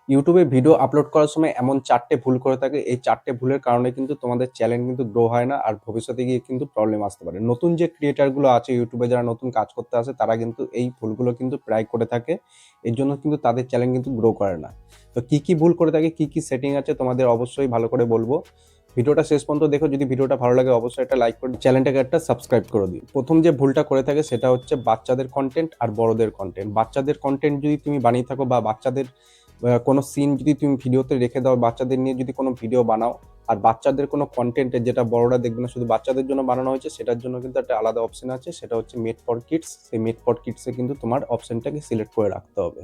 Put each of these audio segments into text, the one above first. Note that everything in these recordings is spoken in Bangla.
ইউটিউবে ভিডিও আপলোড করার সময় এমন 4টে ভুল করে থাকে। এই 4টে ভুলের কারণে কিন্তু তোমাদের চ্যানেল কিন্তু গ্রো হয় না, আর ভবিষ্যতে গিয়ে কিন্তু প্রবলেম আসতে পারে। নতুন যে ক্রিয়েটর গুলো আছে ইউটিউবে, যারা নতুন কাজ করতে আসে, তারা কিন্তু এই ভুলগুলো কিন্তু প্রায় করে থাকে। এর জন্য কিন্তু তাদের চ্যানেল কিন্তু গ্রো করে না। তো কি কি ভুল করে থাকে, কি কি সেটিং আছে, তোমাদের অবশ্যই ভালো করে বলবো। ভিডিওটা শেষ পর্যন্ত দেখো। যদি ভিডিওটা ভালো লাগে অবশ্যই একটা লাইক করে চ্যানেলটাকে একটা সাবস্ক্রাইব করে দিও। প্রথম যে ভুলটা করে থাকে সেটা হচ্ছে বাচ্চাদের কন্টেন্ট আর বড়দের কন্টেন্ট। বাচ্চাদের কন্টেন্ট যদি তুমি বানিয়ে থাকো, বা বাচ্চাদের কোনো সিন যদি তুমি ভিডিওতে রেখে দাও, বাচ্চাদের নিয়ে যদি কোনো ভিডিও বানাও, আর বাচ্চাদের কোনো কন্টেন্টে যেটা বড়রা দেখবে না, শুধু বাচ্চাদের জন্য বানানো হয়েছে, সেটার জন্য কিন্তু একটা আলাদা অপশন আছে, সেটা হচ্ছে মেড ফর কিডস। সেই মেড ফর কিডসে কিন্তু তোমার অপশনটাকে সিলেক্ট করে রাখতে হবে।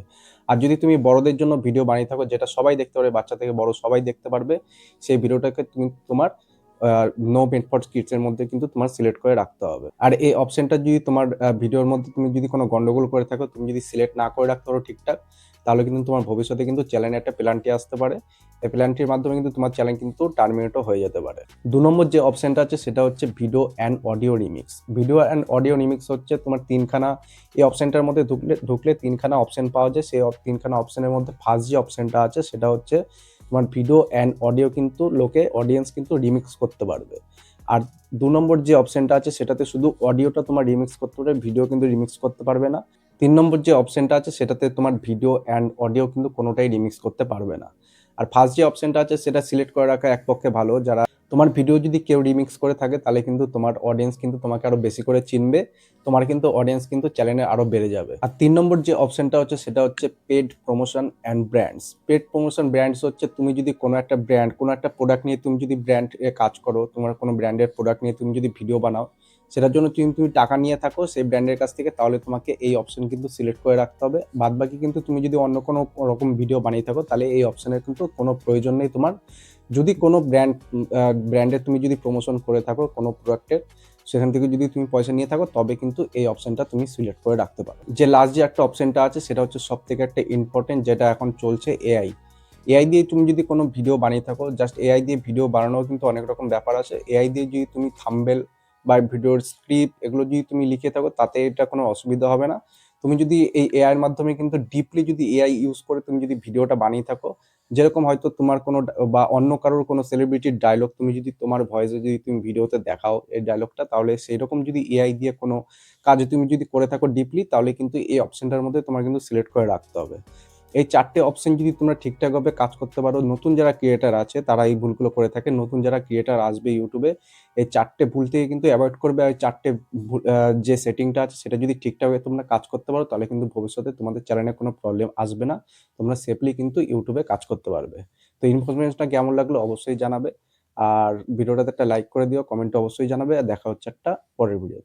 আর যদি তুমি বড়দের জন্য ভিডিও বানিয়ে থাকো, যেটা সবাই দেখতে পারবে, বাচ্চা থেকে বড় সবাই দেখতে পারবে, সেই ভিডিওটাকে তুমি তোমার নো মেড ফর কিডস এর মধ্যে কিন্তু তোমার সিলেক্ট করে রাখতে হবে। আর এই অপশনটা যদি তোমার ভিডিওর মধ্যে তুমি যদি কোনো গন্ডগোল করে থাকো, তুমি যদি সিলেক্ট না করে রাখতে পারো ঠিকঠাক, তাহলে কিন্তু তোমার ভবিষ্যতে কিন্তু চ্যানেলে একটা পেনাল্টি আসতে পারে। এই পেনাল্টির মাধ্যমে কিন্তু তোমার চ্যানেল কিন্তু টার্মিনেটও হয়ে যেতে পারে। 2 নম্বর যে অপশনটা আছে সেটা হচ্ছে video and audio remix. Video and audio remix হচ্ছে তোমার তিনখানা, এই অপশনটার মধ্যে ঢুকলে তিনখানা অপশন পাওয়া যায়। সেই তিনখানা অপশনের মধ্যে ফার্স্ট যে অপশনটা আছে সেটা হচ্ছে তোমার ভিডিও অ্যান্ড অডিও কিন্তু অডিয়েন্স কিন্তু রিমিক্স করতে পারবে। আর 2 নম্বর যে অপশনটা আছে সেটাতে শুধু অডিওটা তোমার রিমিক্স করতে পারবে, ভিডিও কিন্তু রিমিক্স করতে পারবে না। 3 নম্বর যে অপশনটা আছে সেটাতে তোমার ভিডিও অ্যান্ড অডিও কিন্তু কোনোটাই রিমিক্স করতে পারবে না। আর ফার্স্ট যে অপশনটা আছে সেটা সিলেক্ট করে রাখা এক পক্ষে ভালো। যারা তোমার ভিডিও যদি কেউ রিমিক্স করে থাকে, তাহলে কিন্তু তোমার অডিয়েন্স কিন্তু তোমাকে আরো বেশি করে চিনবে, তোমার কিন্তু অডিয়েন্স কিন্তু চ্যানেলে আরো বেড়ে যাবে। আর 3 নম্বর যে অপশনটা হচ্ছে সেটা হচ্ছে paid promotion and brands. Paid promotion brands হচ্ছে তুমি যদি কোনো একটা ব্র্যান্ড, কোনো একটা প্রোডাক্ট নিয়ে তুমি যদি ব্র্যান্ড এ কাজ করো, তোমার কোনো ব্র্যান্ডের প্রোডাক্ট নিয়ে তুমি যদি ভিডিও বানাও, সেটার জন্য তুমি টাকা নিয়ে থাকো সেই ব্র্যান্ডের কাছ থেকে, তাহলে তোমাকে এই অপশন কিন্তু সিলেক্ট করে রাখতে হবে। বাদ বাকি কিন্তু তুমি যদি অন্য কোনো রকম ভিডিও বানিয়ে থাকো, তাহলে এই অপশনের কিন্তু কোনো প্রয়োজন নেই তোমার। যদি কোনো ব্র্যান্ডের তুমি যদি প্রমোশন করে থাকো কোনো প্রোডাক্টের, সেখান থেকে যদি তুমি পয়সা নিয়ে থাকো, তবে কিন্তু এই অপশনটা তুমি সিলেক্ট করে রাখতে পারো। যে লাস্ট যে একটা অপশনটা আছে সেটা হচ্ছে সব থেকে একটা ইম্পর্টেন্ট, যেটা এখন চলছে, এআই। এআই দিয়ে তুমি যদি কোনো ভিডিও বানিয়ে থাকো, জাস্ট এআই দিয়ে ভিডিও বানানোর কিন্তু অনেক রকম ব্যাপার আছে। এআই দিয়ে যদি তুমি থাম্বনেল বা ভিডিওর স্ক্রিপ্ট এগুলো যদি তুমি লিখে থাকো, তাতে এটা কোনো অসুবিধা হবে না। তুমি যদি এই এআই এর মাধ্যমে কিন্তু ডিপলি যদি এআই ইউজ করে তুমি যদি ভিডিওটা বানিয়ে থাকো, যেরকম হয়তো তোমার কোনো বা অন্য কারোর কোনো সেলিব্রিটির ডায়লগ তুমি যদি তোমার ভয়েসে যদি তুমি ভিডিওতে দেখাও এই ডায়লগটা, তাহলে সেই রকম যদি এআই দিয়ে কোনো কাজ তুমি যদি করে থাকো ডিপলি, তাহলে কিন্তু এই অপশনটার মধ্যে তোমার কিন্তু সিলেক্ট করে রাখতে হবে। এই 4টে অপশন যদি তোমরা ঠিকঠাকভাবে কাজ করতে পারো, নতুন যারা ক্রিয়েটার আছে তারা এই ভুলগুলো করে থাকে। নতুন যারা ক্রিয়েটার আসবে ইউটিউবে, এই 4টে ভুল থেকে কিন্তু অ্যাভয়েড করবে। আর 4টে যে সেটিংটা আছে সেটা যদি ঠিকঠাকভাবে তোমরা কাজ করতে পারো, তাহলে কিন্তু ভবিষ্যতে তোমাদের চ্যানেলে কোনো প্রবলেম আসবে না। তোমরা সেফলি কিন্তু ইউটিউবে কাজ করতে পারবে। তো ইনফরমেশনটা কেমন লাগলো অবশ্যই জানাবে। আর ভিডিওটাতে একটা লাইক করে দিও, কমেন্টে অবশ্যই জানাবে। আর দেখা হচ্ছে একটা পরের ভিডিও।